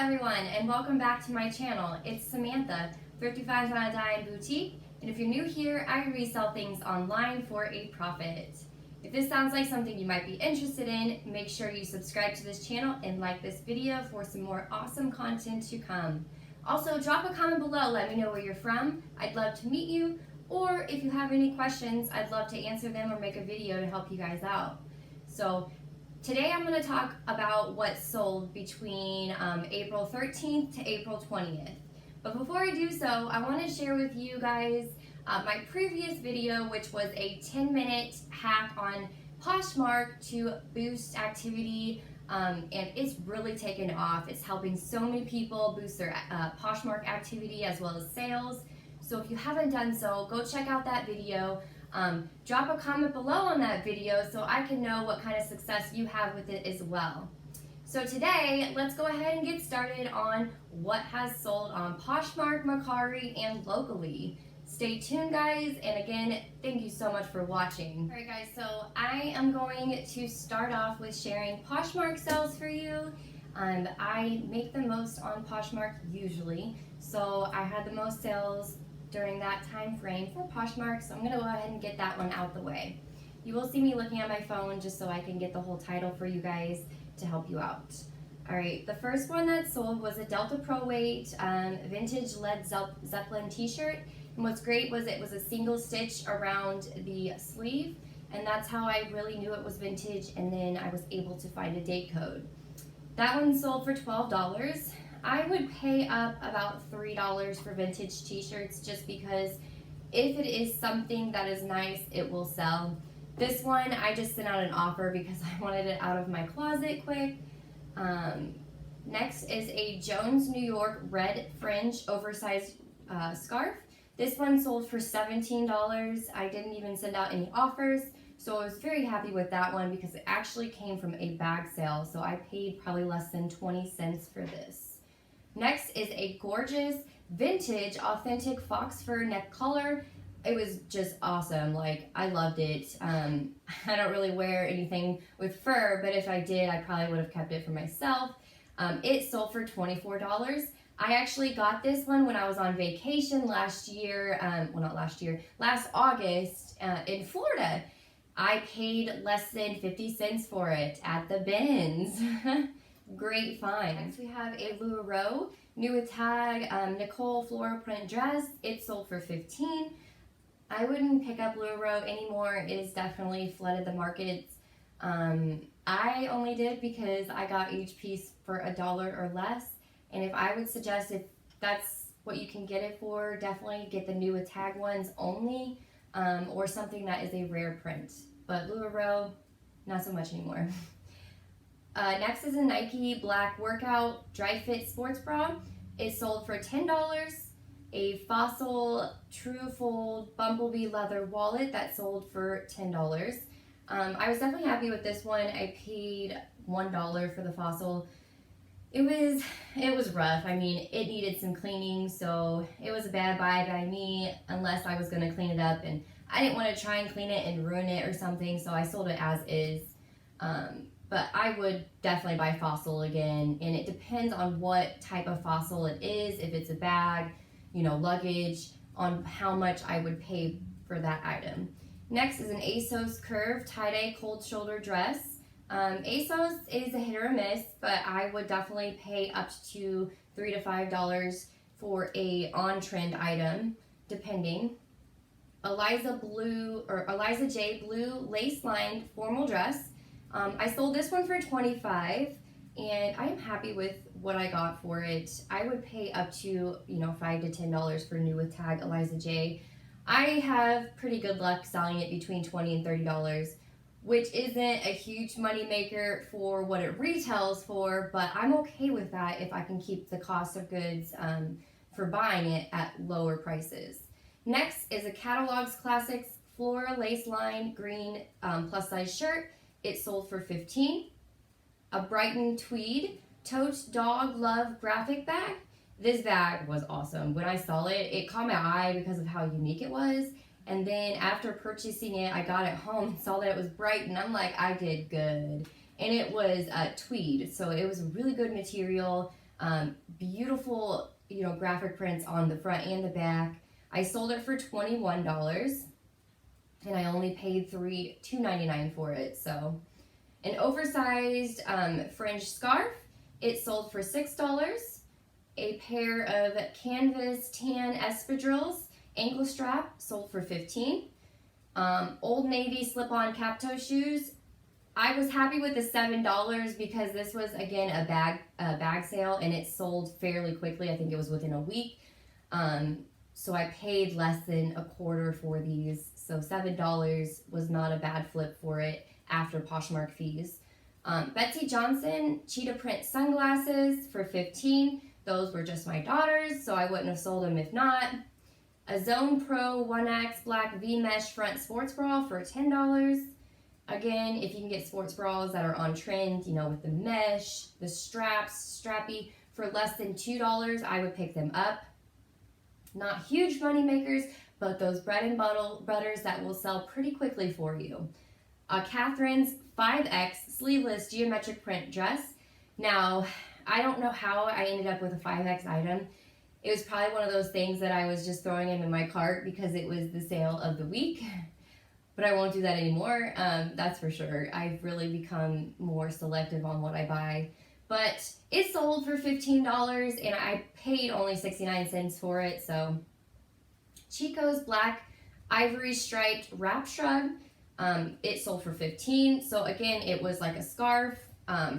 everyone, and welcome back to my channel. It's Samantha, Thrifty Finds on a Dime Boutique, and if you're new here, I resell things online for a profit. If this sounds like something you might be interested in, make sure you subscribe to this channel and like this video for some more awesome content to come. Also, drop a comment below, let me know where you're from. I'd love to meet you, or if you have any questions, I'd love to answer them or make a video to help you guys out. So today I'm going to talk about what sold between April 13th to April 20th. But before I do so, I want to share with you guys my previous video, which was a 10-minute hack on Poshmark to boost activity, and it's really taken off. It's helping so many people boost their Poshmark activity as well as sales. So if you haven't done so, go check out that video. Drop a comment below on that video so I can know what kind of success you have with it as well. So today, let's go ahead and get started on what has sold on Poshmark, Mercari, and locally. Stay tuned, guys, and again, thank you so much for watching. Alright guys, so I am going to start off with sharing Poshmark sales for you. I make the most on Poshmark usually, so I had the most sales during that time frame for Poshmark, so I'm going to go ahead and get that one out the way. You will see me looking at my phone just so I can get the whole title for you guys to help you out. Alright, the first one that sold was a Delta Pro Weight vintage Led Zeppelin t-shirt, and what's great was it was a single stitch around the sleeve, and that's how I really knew it was vintage, and then I was able to find a date code. That one sold for $12. I would pay up about $3 for vintage t-shirts just because if it is something that is nice, it will sell. This one, I just sent out an offer because I wanted it out of my closet quick. Next is a Jones, New York red fringe oversized scarf. This one sold for $17. I didn't even send out any offers, so I was very happy with that one because it actually came from a bag sale, so I paid probably less than 20 cents for this. Next is a gorgeous vintage authentic fox fur neck collar. It was just awesome. Like, I loved it. I don't really wear anything with fur, but if I did, I probably would have kept it for myself. It sold for $24. I actually got this one when I was on vacation last year, last August in Florida. I paid less than 50 cents for it at the bins. Great find. Next we have a Louis new with tag Nicole floral print dress. It sold for $15. I wouldn't pick up Louis anymore. It has definitely flooded the markets. I only did because I got each piece for $1 or less. And if I would suggest, if that's what you can get it for, definitely get the new with tag ones only, or something that is a rare print. But Louis, not so much anymore. Next is a Nike black workout dry fit sports bra. It sold for $10. A Fossil True Fold Bumblebee leather wallet that sold for $10. I was definitely happy with this one. I paid $1 for the Fossil. It was rough. I mean, it needed some cleaning, so it was a bad buy by me unless I was going to clean it up, and I didn't want to try and clean it and ruin it or something, so I sold it as is. But I would definitely buy Fossil again, and it depends on what type of Fossil it is. If it's a bag, you know, luggage, on how much I would pay for that item. Next is an ASOS curve tie-dye cold shoulder dress. ASOS is a hit or a miss, but I would definitely pay up to $3 to $5 for a on-trend item, depending. Eliza J blue lace-lined formal dress. I sold this one for $25, and I am happy with what I got for it. I would pay up to, $5 to $10 for new with tag Eliza J. I have pretty good luck selling it between $20 and $30, which isn't a huge money maker for what it retails for, but I'm okay with that if I can keep the cost of goods for buying it at lower prices. Next is a Catalogs Classics Flora Lace Line green plus size shirt. It sold for $15. A Brighton tweed tote dog love graphic bag. This bag was awesome. When I saw it, it caught my eye because of how unique it was. And then after purchasing it, I got it home and saw that it was Brighton. I'm like, I did good. And it was tweed, so it was a really good material. Beautiful, graphic prints on the front and the back. I sold it for $21, and I only paid $2.99 for it. So, an oversized fringe scarf, it sold for $6. A pair of canvas tan espadrilles ankle strap sold for $15. Old Navy slip-on cap toe shoes. I was happy with the $7 because this was, again, a bag sale, and it sold fairly quickly. I think it was within a week. So I paid less than a quarter for these. So $7 was not a bad flip for it after Poshmark fees. Betsy Johnson cheetah print sunglasses for $15. Those were just my daughter's, so I wouldn't have sold them if not. A Zone Pro 1X black V-mesh front sports bra for $10. Again, if you can get sports bras that are on trend, with the mesh, the straps, strappy, for less than $2, I would pick them up. Not huge money makers, but those bread and butters that will sell pretty quickly for you. Catherine's 5X sleeveless geometric print dress. Now, I don't know how I ended up with a 5X item. It was probably one of those things that I was just throwing in my cart because it was the sale of the week. But I won't do that anymore, that's for sure. I've really become more selective on what I buy. But it sold for $15, and I paid only 69 cents for it. So, Chico's black ivory striped wrap shrug. It sold for $15. So again, it was like a scarf,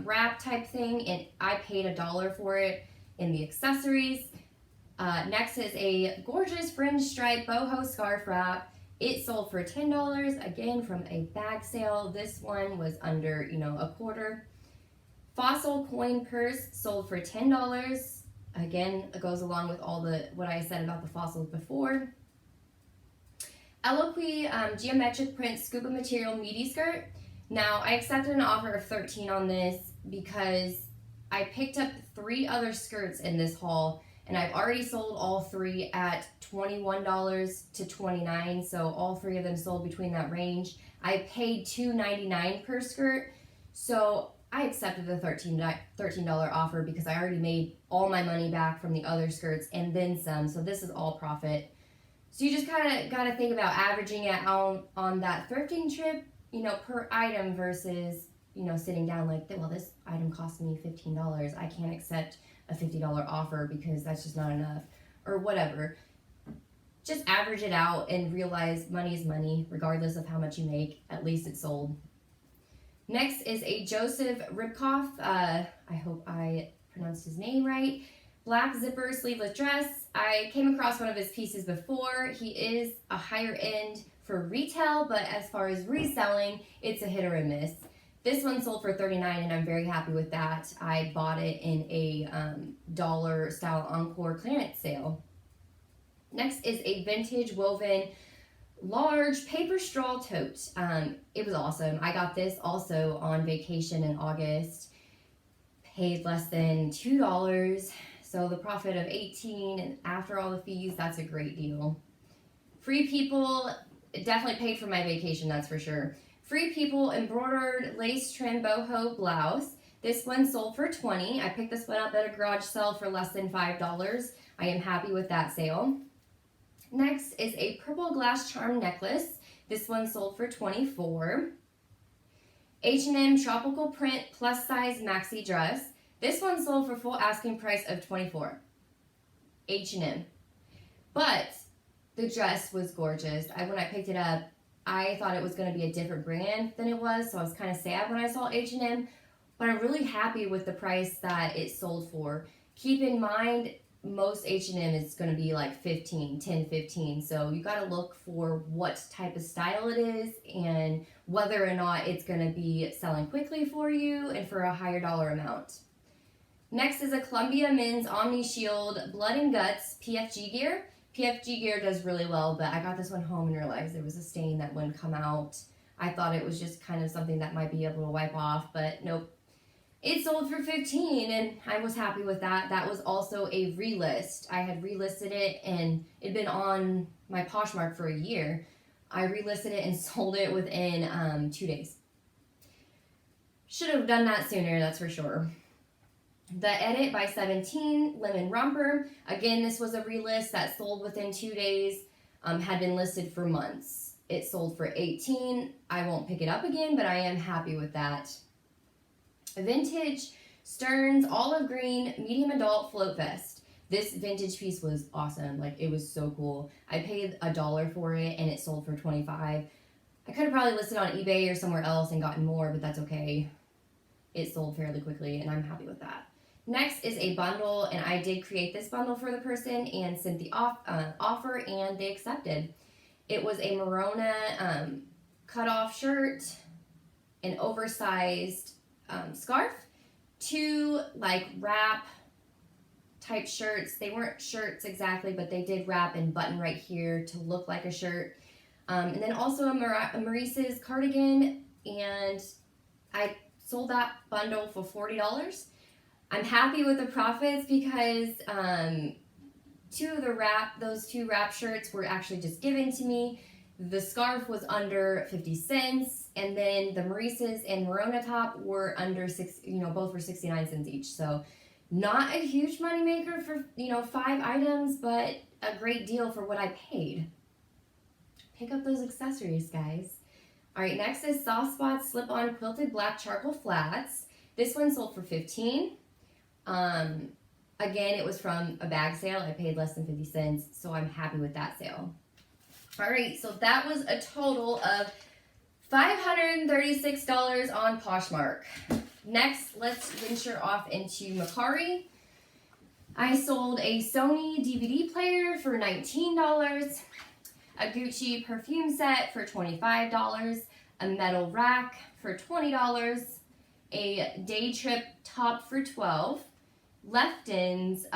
wrap type thing, and I paid $1 for it in the accessories. Next is a gorgeous fringe stripe boho scarf wrap. It sold for $10, again from a bag sale. This one was under, a quarter. Fossil coin purse sold for $10. Again, it goes along with all what I said about the fossils before. Eloquii geometric print scuba material midi skirt. Now, I accepted an offer of $13 on this because I picked up 3 other skirts in this haul, and I've already sold all 3 at $21 to $29, so all 3 of them sold between that range. I paid $2.99 per skirt, so I accepted the $13 offer because I already made all my money back from the other skirts and then some, so this is all profit. So you just kind of got to think about averaging it out on that thrifting trip, per item versus, sitting down like, well, this item cost me $15. I can't accept a $50 offer because that's just not enough, or whatever. Just average it out and realize money is money, regardless of how much you make. At least it's sold. Next is a Joseph Ribkoff, I hope I pronounced his name right, black zipper sleeveless dress. I came across one of his pieces before. He is a higher end for retail, but as far as reselling, it's a hit or a miss. This one sold for $39, and I'm very happy with that. I bought it in a dollar style Encore clearance sale. Next is a vintage woven large paper straw tote. It was awesome. I got this also on vacation in August. Paid less than $2, so the profit of $18, and after all the fees, that's a great deal. Free People, definitely paid for my vacation, that's for sure. Free People embroidered lace trim boho blouse. This one sold for $20. I picked this one up at a garage sale for less than $5. I am happy with that sale. Next is a purple glass charm necklace. This one sold for $24. H&M tropical print plus size maxi dress. This one sold for full asking price of $24. H&M. But the dress was gorgeous. When I picked it up, I thought it was going to be a different brand than it was, so I was kind of sad when I saw H&M, but I'm really happy with the price that it sold for. Keep in mind, most H&M is going to be like 10-15, so you got to look for what type of style it is and whether or not it's going to be selling quickly for you and for a higher dollar amount. Next is a Columbia Men's Omni Shield Blood and Guts PFG gear. PFG gear does really well, but I got this one home and realized there was a stain that wouldn't come out. I thought it was just kind of something that might be able to wipe off, but nope. It sold for $15, and I was happy with that. That was also a relist. I had relisted it, and it'd been on my Poshmark for a year. I relisted it and sold it within 2 days. Should have done that sooner, that's for sure. The Edit by 17 Lemon Romper. Again, this was a relist that sold within 2 days, had been listed for months. It sold for $18. I won't pick it up again, but I am happy with that. Vintage Stearns Olive Green Medium Adult Float Vest. This vintage piece was awesome. Like, it was so cool. I paid $1 for it and it sold for $25. I could have probably listed on eBay or somewhere else and gotten more, but that's okay. It sold fairly quickly and I'm happy with that. Next is a bundle, and I did create this bundle for the person and sent the offer, and they accepted. It was a Merona cutoff shirt, an oversized scarf, 2 like wrap type shirts. They weren't shirts exactly, but they did wrap and button right here to look like a shirt. And then also a Maurice's cardigan, and I sold that bundle for $40. I'm happy with the profits because those two wrap shirts were actually just given to me. The scarf was under 50 cents, and then the Maurice's and Merona top were under both were 69 cents each. So not a huge moneymaker for 5 items, but a great deal for what I paid. Pick up those accessories, guys. All right, next is Soft Spot Slip-On Quilted Black Charcoal Flats. This one sold for $15. Again, it was from a bag sale. I paid less than 50 cents, so I'm happy with that sale. All right, so that was a total of $536 on Poshmark. Next, let's venture off into Mercari. I sold a Sony DVD player for $19, a Gucci perfume set for $25, a metal rack for $20, a day trip top for $12, Lefton's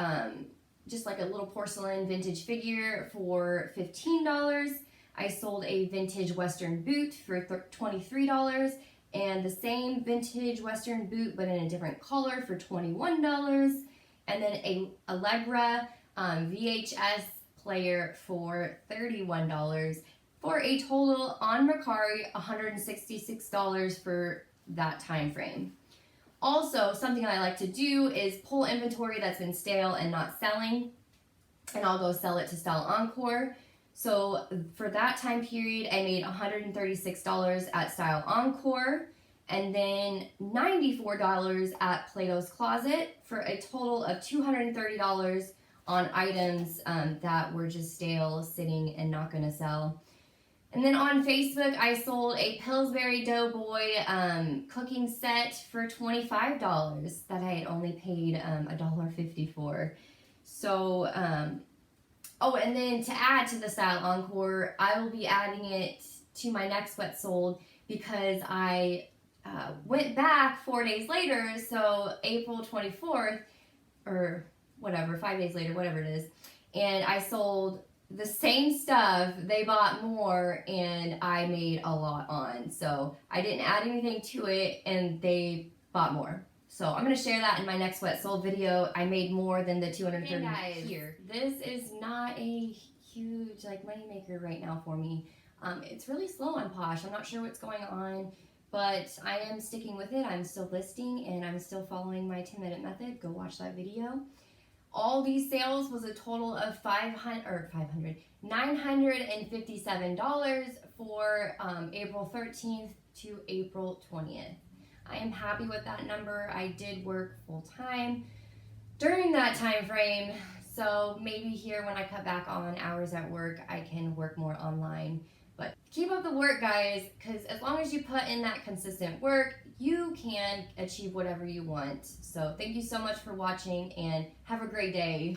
just like a little porcelain vintage figure for $15. I sold a vintage western boot for $23, and the same vintage western boot but in a different color for $21, and then a Allegra VHS player for $31, for a total on Mercari $166 for that time frame. Also, something I like to do is pull inventory that's been stale and not selling, and I'll go sell it to Style Encore. So for that time period, I made $136 at Style Encore, and then $94 at Plato's Closet, for a total of $230 on items that were just stale, sitting, and not going to sell. And then on Facebook, I sold a Pillsbury Doughboy cooking set for $25 that I had only paid $1.50 for. So, oh, and then to add to the Style Encore, I will be adding it to my next what sold, because I went back 4 days later, so April 24th, or whatever, 5 days later, whatever it is, and I sold the same stuff. They bought more, and I made a lot on. So I didn't add anything to it, and they bought more. So I'm going to share that in my next what sold video. I made more than the $230 here. This is not a huge money maker right now for me. It's really slow on Posh. I'm not sure what's going on, but I am sticking with it. I'm still listing, and I'm still following my 10-minute method. Go watch that video. All these sales was a total of $957 for April 13th to April 20th. I am happy with that number. I did work full time during that time frame, so maybe here when I cut back on hours at work, I can work more online. But keep up the work, guys, because as long as you put in that consistent work, you can achieve whatever you want. So thank you so much for watching, and have a great day.